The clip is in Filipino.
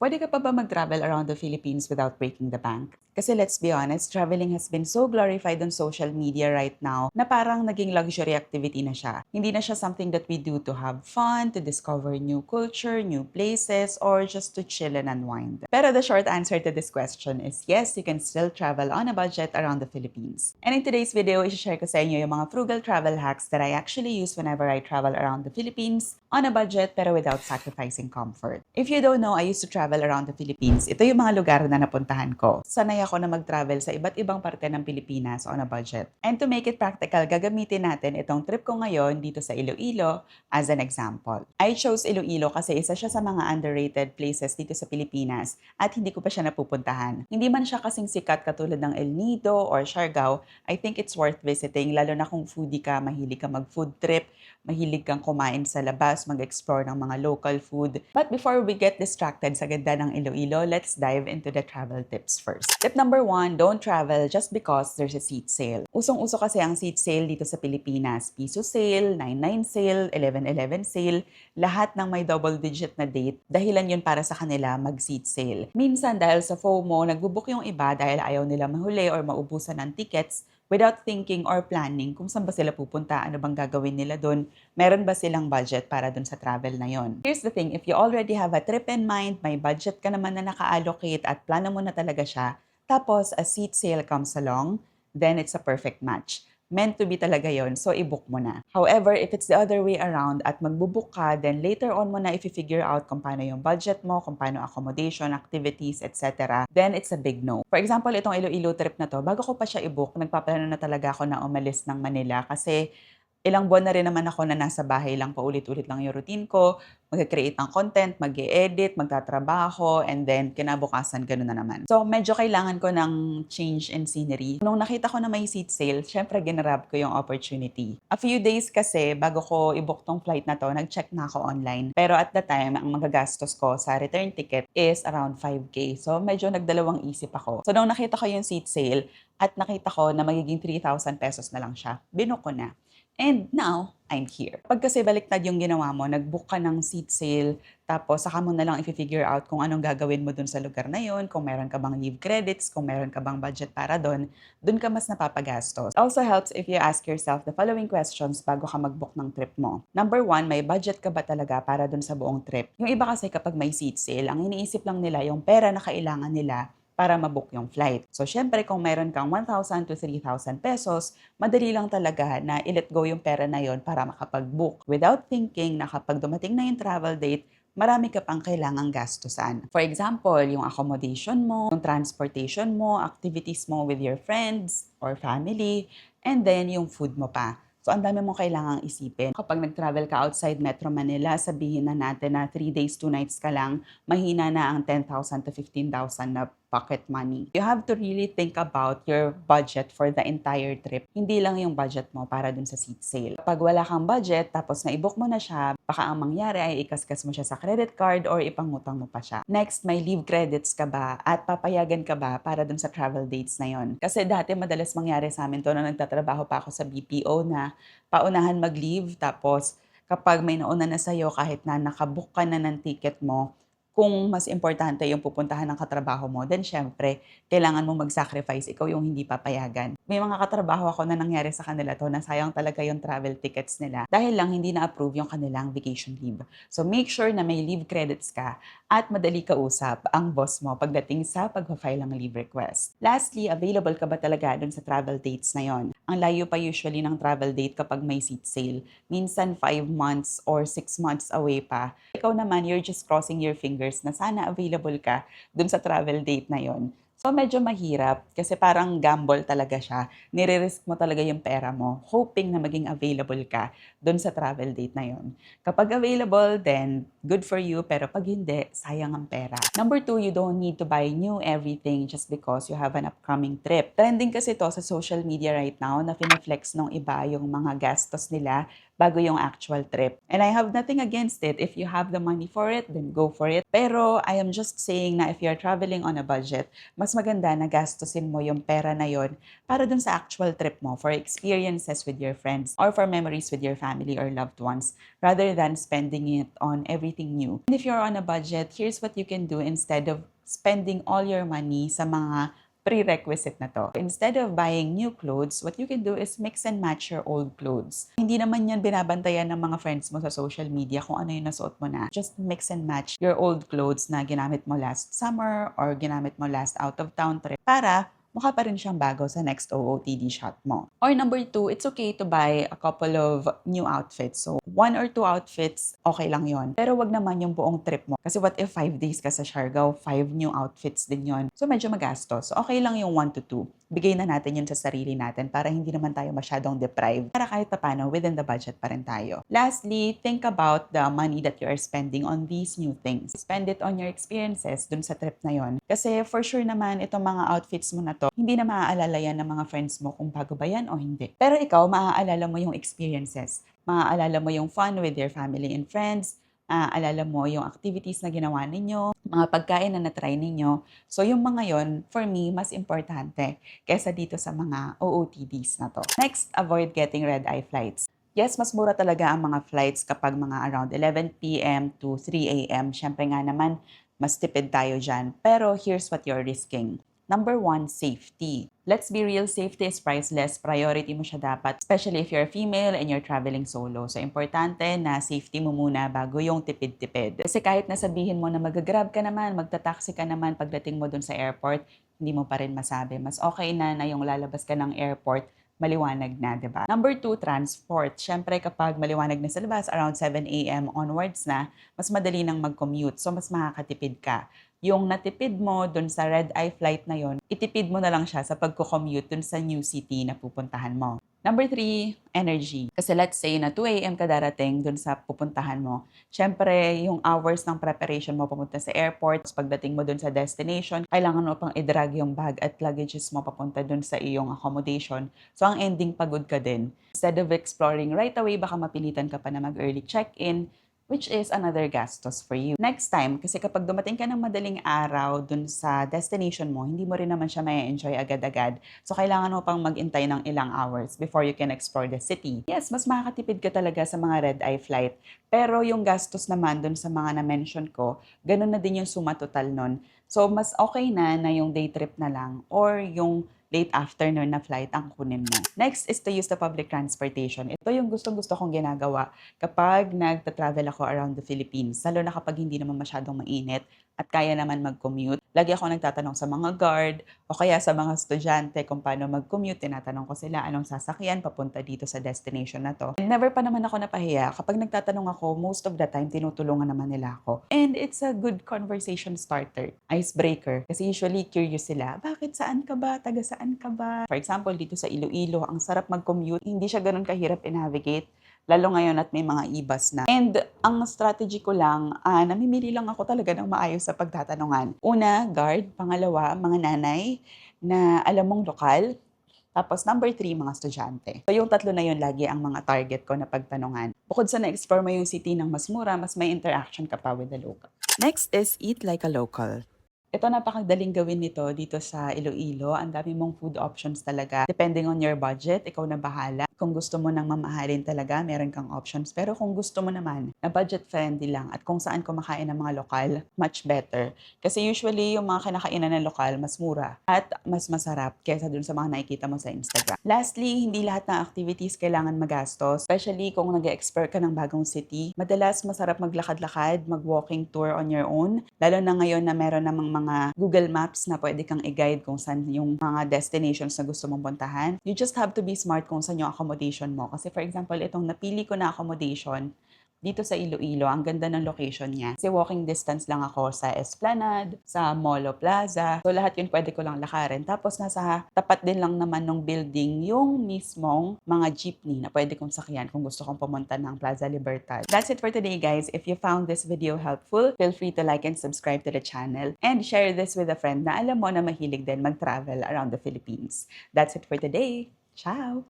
Pwede ka pa ba mag-travel around the Philippines without breaking the bank? Kasi let's be honest, traveling has been so glorified on social media right now na parang naging luxury activity na siya. Hindi na siya something that we do to have fun, to discover new culture, new places, or just to chill and unwind. Pero the short answer to this question is yes, you can still travel on a budget around the Philippines. And in today's video, i-share ko sa inyo yung mga frugal travel hacks that I actually use whenever I travel around the Philippines on a budget pero without sacrificing comfort. If you don't know, I used to travel around the Philippines. Ito yung mga lugar na napuntahan ko. Sanay ako na mag-travel sa iba't ibang parte ng Pilipinas on a budget. And to make it practical, gagamitin natin itong trip ko ngayon dito sa Iloilo as an example. I chose Iloilo kasi isa siya sa mga underrated places dito sa Pilipinas at hindi ko pa siya napupuntahan. Hindi man siya kasing sikat katulad ng El Nido or Siargao, I think it's worth visiting lalo na kung foodie ka, mahilig ka mag-food trip, mahilig kang kumain sa labas, mag-explore ng mga local food. But before we get distracted sa ganda ng Iloilo, let's dive into the travel tips first. Tip number 1, don't travel just because there's a seat sale. Usong-uso kasi ang seat sale dito sa Pilipinas. Piso sale, 99 sale, 11.11 sale, lahat ng may double digit na date, dahilan yun para sa kanila mag-seat sale. Minsan dahil sa FOMO, nagbubook yung iba dahil ayaw nila mahuli or maubusan ng tickets without thinking or planning kung saan ba sila pupunta, ano bang gagawin nila doon, meron ba silang budget para doon sa travel na yon. Here's the thing, if you already have a trip in mind, may budget ka naman na naka-allocate at plano mo na talaga siya, tapos a seat sale comes along, then it's a perfect match. Meant to be talaga yon, so i-book mo na. However, if it's the other way around at magbubook ka, then later on mo na i-figure out kung paano yung budget mo, kung paano accommodation, activities, etc., then it's a big no. For example, itong Iloilo trip na to, bago ko pa siya i-book, nagpaplano na talaga ako na umalis ng Manila kasi ilang buwan na rin naman ako na nasa bahay lang, paulit-ulit lang yung routine ko, mag-create ng content, mag-e-edit, magtatrabaho, and then kinabukasan, gano'n na naman. So, medyo kailangan ko ng change in scenery. Nung nakita ko na may seat sale, syempre ginrab ko yung opportunity. A few days kasi, bago ko i-book tong flight na to, nag-check na ako online. Pero at the time, ang magagastos ko sa return ticket is around 5K. So, medyo nagdalawang isip ako. So, nung nakita ko yung seat sale, at nakita ko na magiging 3,000 pesos na lang siya, binook ko na. And now, I'm here. Pag kasi baliktad yung ginawa mo, nag-book ka ng seat sale, tapos saka mo na lang i-figure out kung anong gagawin mo dun sa lugar na yon, kung meron ka bang leave credits, kung meron ka bang budget para dun ka mas napapagastos. Also helps if you ask yourself the following questions bago ka mag-book ng trip mo. Number 1, may budget ka ba talaga para dun sa buong trip? Yung iba kasi kapag may seat sale, ang iniisip lang nila yung pera na kailangan nila para mabook yung flight. So, syempre, kung meron kang 1,000 to 3,000 pesos, madali lang talaga na i-let go yung pera na yon para makapag-book without thinking na kapag dumating na yung travel date, marami ka pang kailangang gastusan. For example, yung accommodation mo, yung transportation mo, activities mo with your friends or family, and then yung food mo pa. So, ang dami mong kailangang isipin. Kapag nag-travel ka outside Metro Manila, sabihin na natin na 3 days, 2 nights ka lang, mahina na ang 10,000 to 15,000 na pocket money. You have to really think about your budget for the entire trip. Hindi lang yung budget mo para dun sa seat sale. Pag wala kang budget, tapos na-book mo na siya, baka ang mangyari ay ikaskas mo siya sa credit card or ipangutang mo pa siya. Next, may leave credits ka ba at papayagan ka ba para dun sa travel dates na yon? Kasi dati madalas mangyari sa amin to na nagtatrabaho pa ako sa BPO na paunahan mag-leave, tapos kapag may nauna na sa'yo kahit na nakabook ka na ng ticket mo, kung mas importante yung pupuntahan ng katrabaho mo, then syempre, kailangan mong mag-sacrifice, ikaw yung hindi papayagan. May mga katrabaho ako na nangyari sa kanila to, na sayang talaga yung travel tickets nila dahil lang hindi na-approve yung kanilang vacation leave. So make sure na may leave credits ka at madali kausap ang boss mo pagdating sa pag-file ng leave request. Lastly, available ka ba talaga dun sa travel dates na yon? Ang layo pa usually ng travel date kapag may seat sale. Minsan 5 months or 6 months away pa. Ikaw naman, you're just crossing your fingers na sana available ka dun sa travel date na yon. So, medyo mahirap kasi parang gamble talaga siya. Nire-risk mo talaga yung pera mo, hoping na maging available ka dun sa travel date na yon. Kapag available, then good for you. Pero pag hindi, sayang ang pera. Number 2, you don't need to buy new everything just because you have an upcoming trip. Trending kasi to sa social media right now na fine-flex ng iba yung mga gastos nila bago yung actual trip. And I have nothing against it. If you have the money for it, then go for it. Pero I am just saying na if you're traveling on a budget, mas maganda na gastusin mo yung pera na yon para dun sa actual trip mo, for experiences with your friends or for memories with your family or loved ones, rather than spending it on everything new. And if you're on a budget, here's what you can do instead of spending all your money sa mga prerequisite na to. Instead of buying new clothes, what you can do is mix and match your old clothes. Hindi naman yan binabantayan ng mga friends mo sa social media kung ano yung nasuot mo na. Just mix and match your old clothes na ginamit mo last summer or ginamit mo last out of town trip para mukha pa rin siyang bago sa next OOTD shot mo. Or number 2, it's okay to buy a couple of new outfits. So, 1 or 2 outfits, okay lang yon. Pero wag naman yung buong trip mo. Kasi what if 5 days ka sa Siargao, 5 new outfits din yon. So, medyo magastos. So, okay lang yung 1 to 2. Bigay na natin yun sa sarili natin para hindi naman tayo masyadong deprived. Para kahit paano, within the budget pa rin tayo. Lastly, think about the money that you are spending on these new things. Spend it on your experiences dun sa trip na yon. Kasi for sure naman, itong mga outfits mo na to, hindi na maaalala yan ng mga friends mo kung bago ba yan o hindi. Pero ikaw, maaalala mo yung experiences. Maaalala mo yung fun with your family and friends. Maaalala mo yung activities na ginawa ninyo, mga pagkain na na-try ninyo. So yung mga yon, for me, mas importante kesa dito sa mga OOTDs na to. Next, avoid getting red-eye flights. Yes, mas mura talaga ang mga flights kapag mga around 11 p.m. to 3 a.m. Siyempre nga naman, mas tipid tayo dyan. Pero here's what you're risking. Number 1, safety. Let's be real, safety is priceless. Priority mo siya dapat, especially if you're female and you're traveling solo. So, importante na safety mo muna bago yung tipid-tipid. Kasi kahit nasabihin mo na mag-grab ka naman, magta-taxi ka naman pagdating mo dun sa airport, hindi mo pa rin masabi. Mas okay na yung lalabas ka ng airport, maliwanag na, di ba? Number 2, transport. Siyempre, kapag maliwanag na sa labas, around 7 a.m. onwards na, mas madali nang mag-commute. So, mas makakatipid ka. Yung natipid mo dun sa red-eye flight na yon, itipid mo na lang siya sa pagko-commute dun sa new city na pupuntahan mo. Number 3, energy. Kasi let's say na 2 a.m. ka darating dun sa pupuntahan mo. Siyempre, yung hours ng preparation mo papunta sa airport, pagdating mo dun sa destination, kailangan mo pang i-drag yung bag at luggages mo papunta dun sa iyong accommodation. So, ang ending, pagod ka din. Instead of exploring right away, baka mapilitan ka pa na mag-early check-in, which is another gastos for you. Next time, kasi kapag dumating ka ng madaling araw dun sa destination mo, hindi mo rin naman siya may enjoy agad-agad. So, kailangan mo pang mag-intay ng ilang hours before you can explore the city. Yes, mas makakatipid ka talaga sa mga red-eye flight. Pero yung gastos naman dun sa mga na-mention ko, ganun na din yung suma total nun. So, mas okay na yung day trip na lang or yung late afternoon na flight ang kunin mo. Next is to use the public transportation. Ito yung gustong-gusto kong ginagawa kapag nagta-travel ako around the Philippines. Lalo na kapag hindi naman masyadong mainit at kaya naman mag-commute. Lagi ako nagtatanong sa mga guard o kaya sa mga estudyante kung paano mag-commute. Tinatanong ko sila anong sasakyan papunta dito sa destination na to. And never pa naman ako napahiya. Kapag nagtatanong ako, most of the time, tinutulungan naman nila ako. And it's a good conversation starter. Icebreaker. Kasi usually curious sila, bakit saan ka ba? Taga saan ka ba? For example, dito sa Iloilo, ang sarap mag-commute. Hindi siya ganun kahirap i-navigate. Lalo ngayon at may mga e-bus na. And ang strategy ko lang, namimili lang ako talaga ng maayos sa pagtatanungan. Una, guard. Pangalawa, mga nanay na alam mong lokal. Tapos number 3, mga estudyante. So yung tatlo na yun lagi ang mga target ko na pagtanungan. Bukod sa na-explore mo yung city ng mas mura, mas may interaction ka pa with the local. Next is eat like a local. Ito, napakadaling gawin nito dito sa Iloilo. Ang dami mong food options talaga. Depending on your budget, ikaw na bahala. Kung gusto mo nang mamahalin talaga, meron kang options. Pero kung gusto mo naman na budget friendly lang at kung saan kumakain ng mga lokal, much better. Kasi usually yung mga kinakainan ng lokal, mas mura at mas masarap kaysa dun sa mga nakikita mo sa Instagram. Lastly, hindi lahat ng activities kailangan magastos. Especially kung nag-explore ka ng bagong city. Madalas masarap maglakad-lakad, mag-walking tour on your own. Lalo na ngayon na meron namang mga Google Maps na pwede kang i-guide kung saan yung mga destinations na gusto mong puntahan. You just have to be smart kung saan yung accommodation mo. Kasi for example, itong napili ko na accommodation, dito sa Iloilo, ang ganda ng location niya. Kasi walking distance lang ako sa Esplanade, sa Molo Plaza. So lahat yun pwede ko lang lakarin. Tapos nasa tapat din lang naman ng building yung mismong mga jeepney na pwede kong sakyan kung gusto kong pumunta ng Plaza Libertad. That's it for today, guys. If you found this video helpful, feel free to like and subscribe to the channel and share this with a friend na alam mo na mahilig din mag-travel around the Philippines. That's it for today. Ciao!